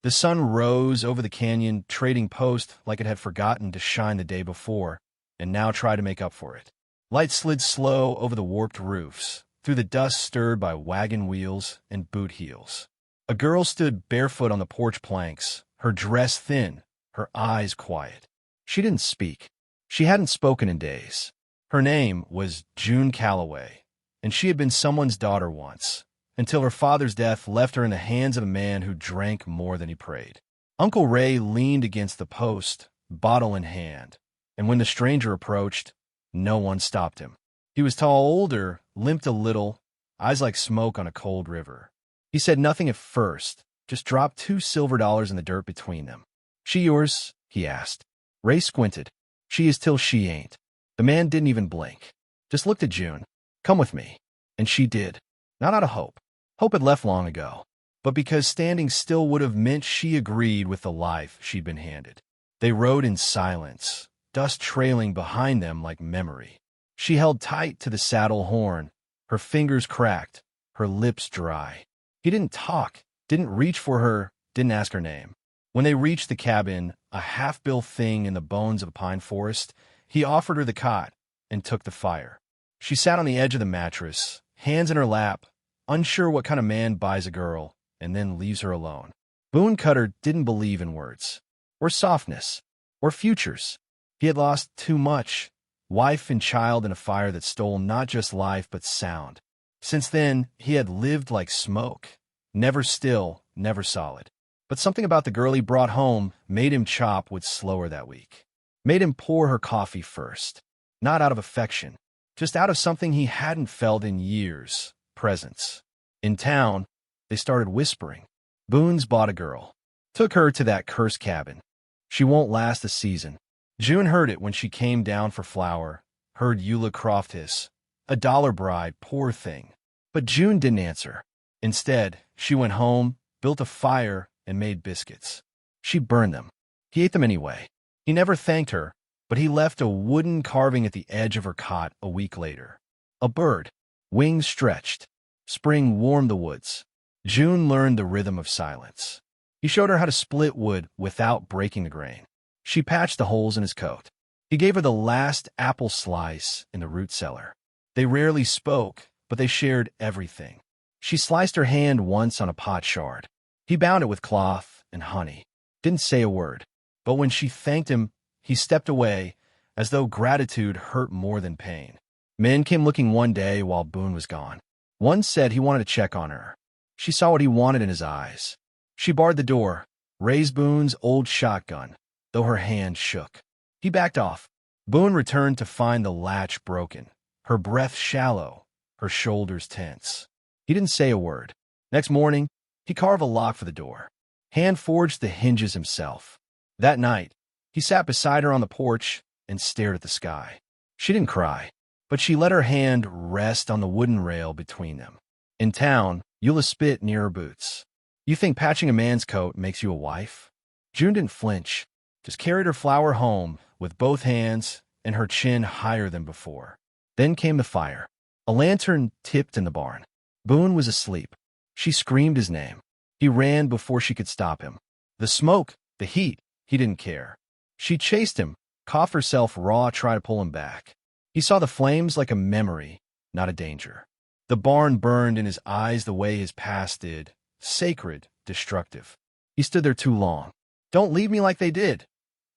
The sun rose over the canyon, trading post like it had forgotten to shine the day before, and now tried to make up for it. Light slid slow over the warped roofs, through the dust stirred by wagon wheels and boot heels. A girl stood barefoot on the porch planks, her dress thin, her eyes quiet. She didn't speak. She hadn't spoken in days. Her name was June Calloway, and she had been someone's daughter once, until her father's death left her in the hands of a man who drank more than he prayed. Uncle Ray leaned against the post, bottle in hand, and when the stranger approached, no one stopped him. He was tall, older, limped a little, eyes like smoke on a cold river. He said nothing at first, just dropped $2 silver in the dirt between them. "She yours?" he asked. Ray squinted. "She is till she ain't." The man didn't even blink, just looked at June. "Come with me." And she did. Not out of hope. Hope had left long ago, but because standing still would have meant she agreed with the life she'd been handed. They rode in silence, dust trailing behind them like memory. She held tight to the saddle horn, her fingers cracked, her lips dry. He didn't talk, didn't reach for her, didn't ask her name. When they reached the cabin, a half-built thing in the bones of a pine forest, he offered her the cot and took the fire. She sat on the edge of the mattress, hands in her lap, unsure what kind of man buys a girl and then leaves her alone. Boone Cutter didn't believe in words, or softness, or futures. He had lost too much, wife and child in a fire that stole not just life but sound. Since then, he had lived like smoke, never still, never solid. But something about the girl he brought home made him chop wood slower that week, made him pour her coffee first, not out of affection, just out of something he hadn't felt in years, presence. In town, they started whispering. Boone's bought a girl, took her to that cursed cabin. She won't last a season. June heard it when she came down for flour, heard Eula Croft hiss, $1 bride, poor thing. But June didn't answer. Instead, she went home, built a fire, and made biscuits. She burned them. He ate them anyway. He never thanked her, but he left a wooden carving at the edge of her cot a week later. A bird, wings stretched. Spring warmed the woods. June learned the rhythm of silence. He showed her how to split wood without breaking the grain. She patched the holes in his coat. He gave her the last apple slice in the root cellar. They rarely spoke, but they shared everything. She sliced her hand once on a pot shard. He bound it with cloth and honey. Didn't say a word, but when she thanked him, he stepped away, as though gratitude hurt more than pain. Men came looking one day while Boone was gone. One said he wanted to check on her. She saw what he wanted in his eyes. She barred the door, raised Boone's old shotgun, though her hand shook. He backed off. Boone returned to find the latch broken, her breath shallow, her shoulders tense. He didn't say a word. Next morning, he carved a lock for the door, hand-forged the hinges himself. That night, he sat beside her on the porch and stared at the sky. She didn't cry, but she let her hand rest on the wooden rail between them. In town, Eula spit near her boots. "You think patching a man's coat makes you a wife?" June didn't flinch, just carried her flour home with both hands and her chin higher than before. Then came the fire. A lantern tipped in the barn. Boone was asleep. She screamed his name. He ran before she could stop him. The smoke, the heat, he didn't care. She chased him, coughed herself raw, tried to pull him back. He saw the flames like a memory, not a danger. The barn burned in his eyes the way his past did, sacred, destructive. He stood there too long. "Don't leave me like they did,"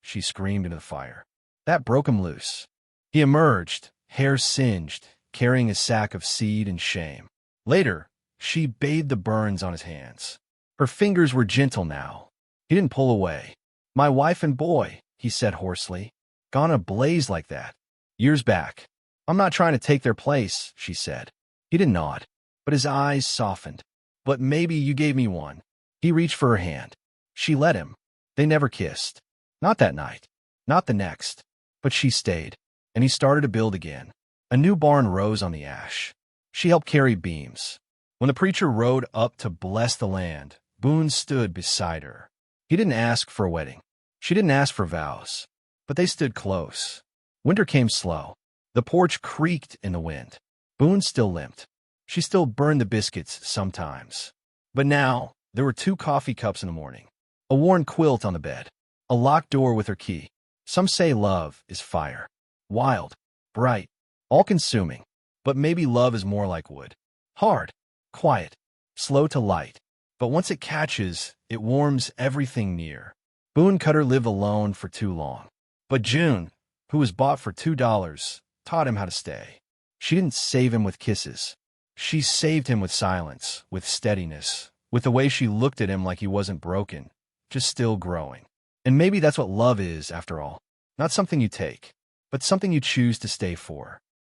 she screamed into the fire. That broke him loose. He emerged, hair singed, carrying a sack of seed and shame. Later, she bathed the burns on his hands. Her fingers were gentle now. He didn't pull away. "My wife and boy," he said hoarsely. "Gone ablaze like that. Years back." "I'm not trying to take their place," she said. He didn't nod, but his eyes softened. "But maybe you gave me one." He reached for her hand. She let him. They never kissed. Not that night. Not the next. But she stayed, and he started to build again. A new barn rose on the ash. She helped carry beams. When the preacher rode up to bless the land, Boone stood beside her. He didn't ask for a wedding. She didn't ask for vows. But they stood close. Winter came slow. The porch creaked in the wind. Boone still limped. She still burned the biscuits sometimes. But now, there were 2 coffee cups in the morning. A worn quilt on the bed. A locked door with her key. Some say love is fire. Wild, bright, all-consuming. But maybe love is more like wood. Hard, quiet, slow to light. But once it catches, it warms everything near. Boone Cutter lived alone for too long. But June, who was bought for $2, taught him how to stay. She didn't save him with kisses. She saved him with silence, with steadiness, with the way she looked at him like he wasn't broken, just still growing. And maybe that's what love is, after all. Not something you take, but something you choose to stay for.